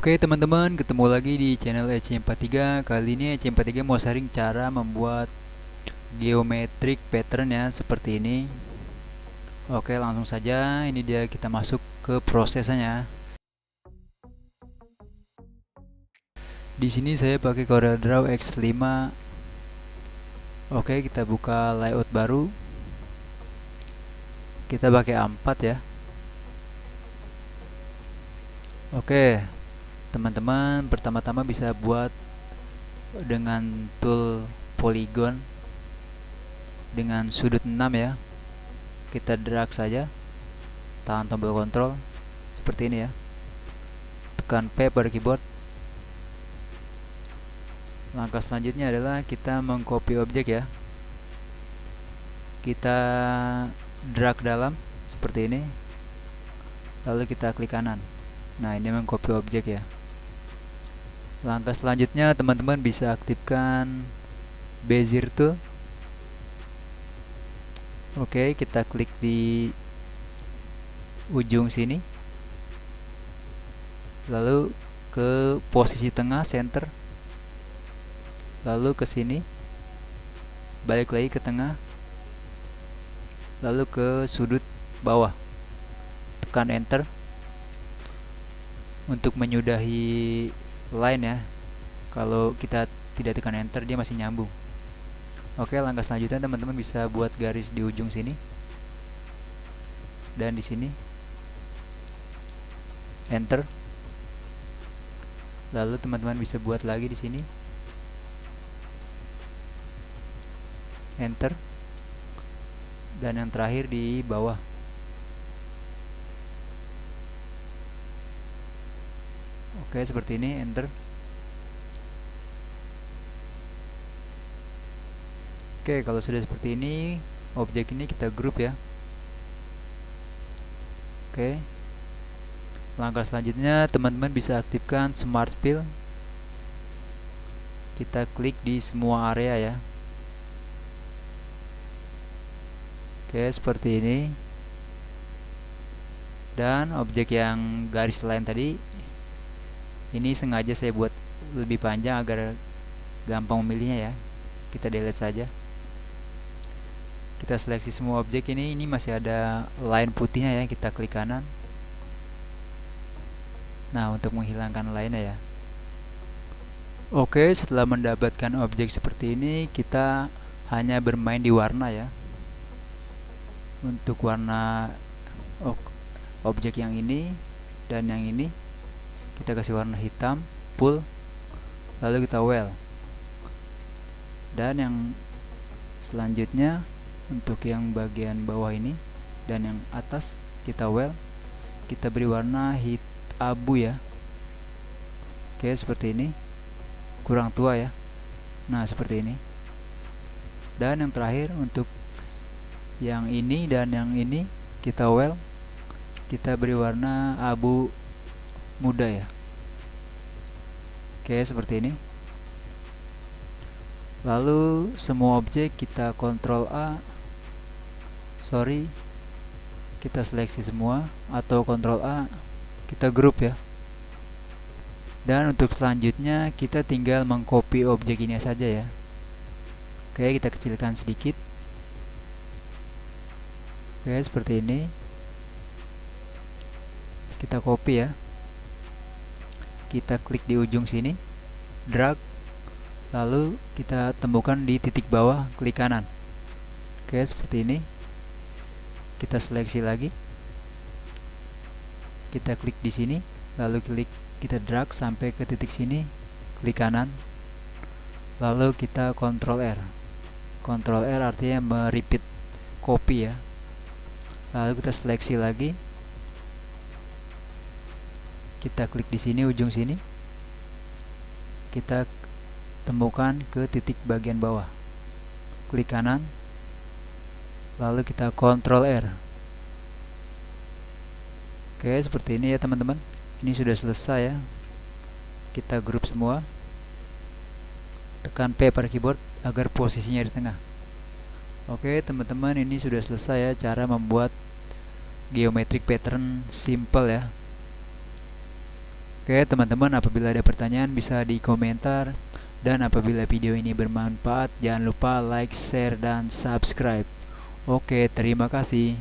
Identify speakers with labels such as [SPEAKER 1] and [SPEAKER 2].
[SPEAKER 1] Oke teman-teman, ketemu lagi di channel EC43. Kali ini EC43 mau sharing cara membuat geometric pattern ya, seperti ini. Oke, langsung saja, ini dia, kita masuk ke prosesnya. Di sini saya pakai CorelDRAW X5. Oke, kita buka layout baru. Kita pakai A4 ya. Oke, teman-teman pertama-tama bisa buat dengan tool polygon dengan sudut 6 ya. Kita drag saja, tahan tombol kontrol seperti ini ya, tekan P pada keyboard. Langkah selanjutnya adalah kita mengcopy objek ya, kita drag dalam seperti ini, lalu kita klik kanan. Nah, ini mengcopy objek ya. Langkah selanjutnya teman-teman bisa aktifkan Bezier tool. Oke, kita klik di ujung sini, lalu ke posisi tengah center, lalu ke sini, balik lagi ke tengah, lalu ke sudut bawah, tekan enter untuk menyudahi line ya. Kalau kita tidak tekan enter, dia masih nyambung. Oke, langkah selanjutnya teman-teman bisa buat garis di ujung sini dan di sini, enter. Lalu teman-teman bisa buat lagi di sini, enter. Dan yang terakhir di bawah. Oke, seperti ini, enter. Oke, kalau sudah seperti ini, objek ini kita group ya. Oke, langkah selanjutnya teman-teman bisa aktifkan Smart Fill. Kita klik di semua area ya. Oke, seperti ini. Dan objek yang garis line tadi, ini sengaja saya buat lebih panjang agar gampang memilihnya ya. Kita delete saja. Kita seleksi semua objek ini masih ada line putihnya ya, kita klik kanan. Nah, untuk menghilangkan line-nya ya. Oke, setelah mendapatkan objek seperti ini, kita hanya bermain di warna ya. Untuk warna objek yang ini dan yang ini, kita kasih warna hitam, full, lalu kita well. Dan yang selanjutnya, untuk yang bagian bawah ini dan yang atas, kita well, kita beri warna abu ya. Oke, seperti ini, kurang tua ya. Nah, seperti ini. Dan yang terakhir, untuk yang ini dan yang ini, kita well, kita beri warna abu muda ya. Oke, seperti ini. Lalu semua objek kita Ctrl A, kita seleksi semua, atau Ctrl A, kita group ya. Dan untuk selanjutnya kita tinggal mengcopy objek ini saja ya. Oke, kita kecilkan sedikit. Oke, seperti ini. Kita copy ya. Kita klik di ujung sini, drag, lalu kita temukan di titik bawah, klik kanan. Oke, seperti ini. Kita seleksi lagi, kita klik di sini, lalu kita drag sampai ke titik sini, klik kanan, lalu kita Ctrl R. Ctrl R artinya merepeat copy ya. Lalu kita seleksi lagi, kita klik di sini, ujung sini, kita temukan ke titik bagian bawah, klik kanan, lalu kita Ctrl R. Oke, seperti ini ya teman-teman. Ini sudah selesai ya. Kita grup semua, tekan P pada keyboard agar posisinya di tengah. Oke teman-teman, ini sudah selesai ya cara membuat geometric pattern simple ya. Oke teman-teman, apabila ada pertanyaan bisa di komentar. Dan apabila video ini bermanfaat, jangan lupa like, share, dan subscribe. Oke, terima kasih.